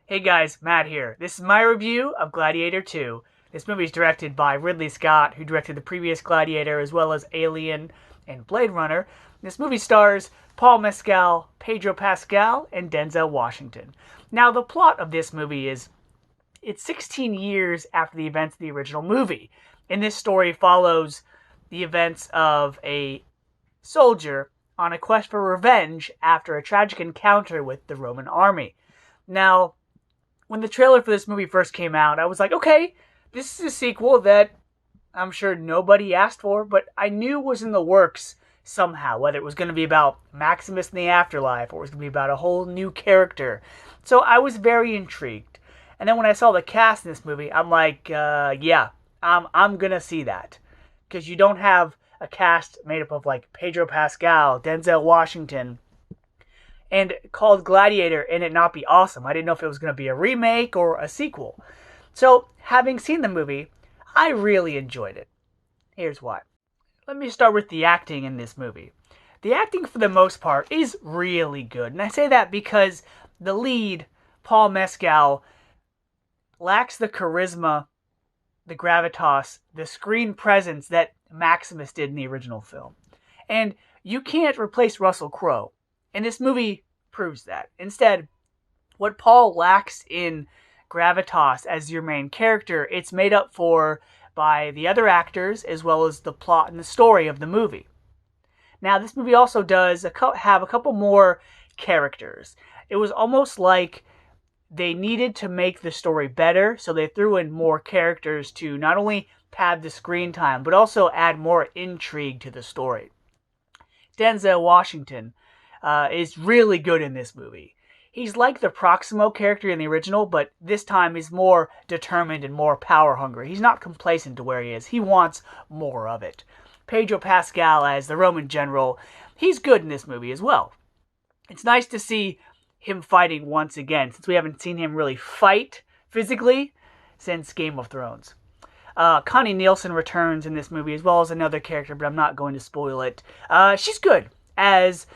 Hey guys, Matt here. This is my review of Gladiator 2. This movie is directed by Ridley Scott, who directed the previous Gladiator as well as Alien and Blade Runner. This movie stars Paul Mescal, Pedro Pascal, and Denzel Washington. Now, the plot of this movie is it's 16 years after the events of the original movie. And this story follows the events of a soldier on a quest for revenge after a tragic encounter with the Roman army. Now, when the trailer for this movie first came out, I was like, okay, this is a sequel that I'm sure nobody asked for, but I knew was in the works somehow, whether it was going to be about Maximus in the afterlife or it was going to be about a whole new character. So I was very intrigued. And then when I saw the cast in this movie, I'm like, yeah, I'm going to see that. Because you don't have a cast made up of like Pedro Pascal, Denzel Washington, and called Gladiator and it not be awesome. I didn't know if it was going to be a remake or a sequel. So, having seen the movie, I really enjoyed it. Here's why. Let me start with the acting in this movie. The acting, for the most part, is really good. And I say that because the lead, Paul Mescal, lacks the charisma, the gravitas, the screen presence that Maximus did in the original film. And you can't replace Russell Crowe. And this movie proves that. Instead, what Paul lacks in gravitas as your main character, it's made up for by the other actors as well as the plot and the story of the movie. Now, this movie also does have a couple more characters. It was almost like they needed to make the story better, so they threw in more characters to not only pad the screen time, but also add more intrigue to the story. Denzel Washington is really good in this movie. He's like the Proximo character in the original, but this time he's more determined and more power hungry. He's not complacent to where he is. He wants more of it. Pedro Pascal as the Roman general, he's good in this movie as well. It's nice to see him fighting once again, since we haven't seen him really fight physically since Game of Thrones. Connie Nielsen returns in this movie as well as another character, but I'm not going to spoil it. She's good as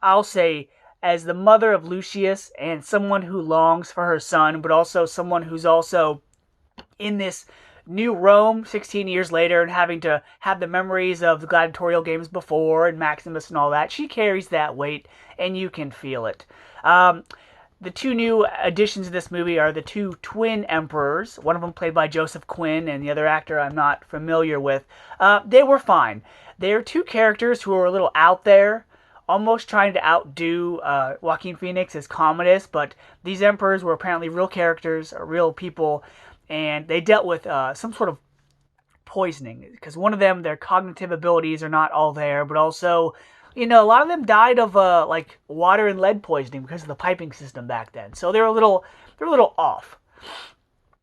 I'll say, as the mother of Lucius and someone who longs for her son, but also someone who's also in this new Rome 16 years later and having to have the memories of the gladiatorial games before and Maximus and all that. She carries that weight, and you can feel it. The two new additions to this movie are the two twin emperors, one of them played by Joseph Quinn and the other actor I'm not familiar with. They were fine. They're two characters who are a little out there, almost trying to outdo Joaquin Phoenix as Commodus, but these emperors were apparently real characters, real people, and they dealt with some sort of poisoning, because one of them, their cognitive abilities are not all there, but also, a lot of them died of like water and lead poisoning because of the piping system back then, so they're a little off.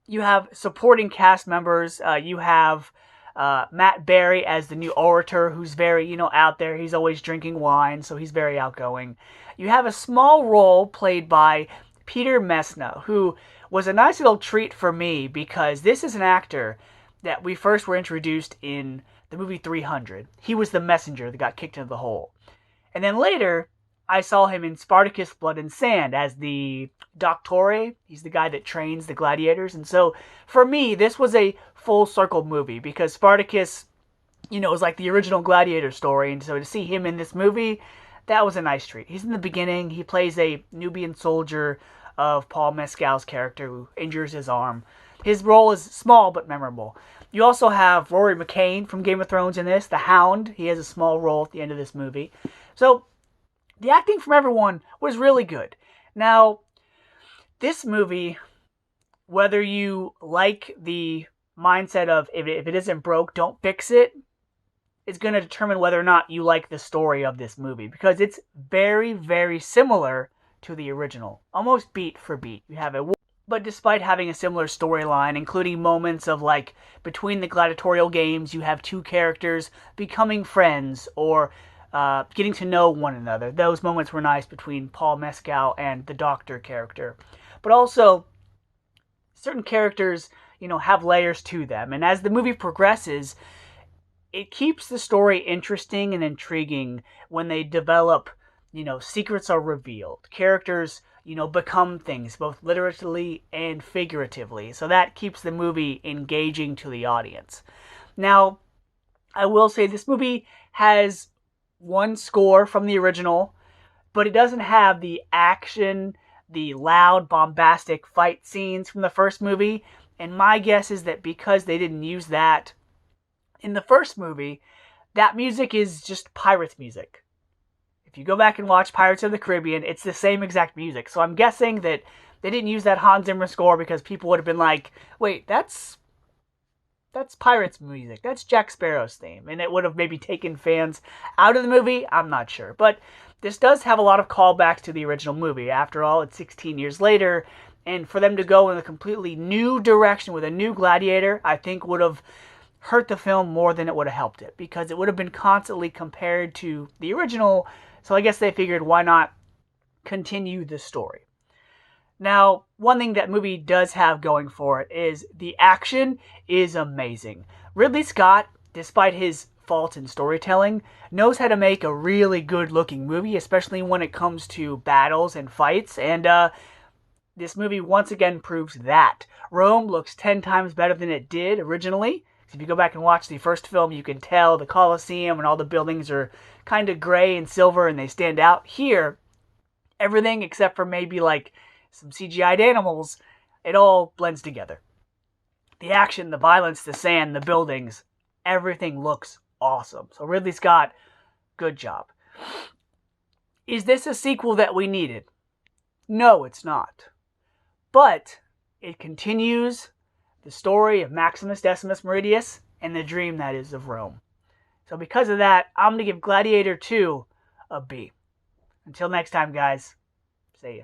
You have supporting cast members. You have Matt Berry as the new orator, who's very, out there. He's always drinking wine, so he's very outgoing. You have a small role played by Peter Messna, who was a nice little treat for me because this is an actor that we first were introduced in the movie 300. He was the messenger that got kicked into the hole. And then later, I saw him in Spartacus Blood and Sand as the Doctore. He's the guy that trains the gladiators. And so, for me, this was a full circle movie because Spartacus, was like the original gladiator story. And so to see him in this movie, that was a nice treat. He's in the beginning. He plays a Nubian soldier of Paul Mescal's character who injures his arm. His role is small but memorable. You also have Rory McCain from Game of Thrones in this, the Hound. He has a small role at the end of this movie. So, the acting from everyone was really good. Now, this movie, whether you like the mindset of if it isn't broke, don't fix it, is going to determine whether or not you like the story of this movie. Because it's very, very similar to the original. Almost beat for beat. You have but despite having a similar storyline, including moments of like between the gladiatorial games, you have two characters becoming friends or getting to know one another. Those moments were nice between Paul Mescal and the Doctor character. But also, certain characters, have layers to them. And as the movie progresses, it keeps the story interesting and intriguing when they develop, secrets are revealed. Characters, become things, both literally and figuratively. So that keeps the movie engaging to the audience. Now, I will say this movie has one score from the original, but it doesn't have the action, the loud, bombastic fight scenes from the first movie. And my guess is that because they didn't use that in the first movie, that music is just Pirates music. If you go back and watch Pirates of the Caribbean, it's the same exact music. So I'm guessing that they didn't use that Hans Zimmer score because people would have been like, wait, that's Pirates music. That's Jack Sparrow's theme. And it would have maybe taken fans out of the movie. I'm not sure. But this does have a lot of callbacks to the original movie. After all, it's 16 years later. And for them to go in a completely new direction with a new Gladiator, I think would have hurt the film more than it would have helped it. Because it would have been constantly compared to the original. So I guess they figured, why not continue the story? Now, one thing that movie does have going for it is the action is amazing. Ridley Scott, despite his faults in storytelling, knows how to make a really good-looking movie, especially when it comes to battles and fights, and this movie once again proves that. Rome looks 10 times better than it did originally. If you go back and watch the first film, you can tell the Coliseum and all the buildings are kind of gray and silver, and they stand out. Here, everything except for maybe like some CGI'd animals, it all blends together. The action, the violence, the sand, the buildings, everything looks awesome. So Ridley Scott, good job. Is this a sequel that we needed? No, it's not. But it continues the story of Maximus Decimus Meridius and the dream that is of Rome. So because of that, I'm going to give Gladiator 2 a B. Until next time, guys, see ya.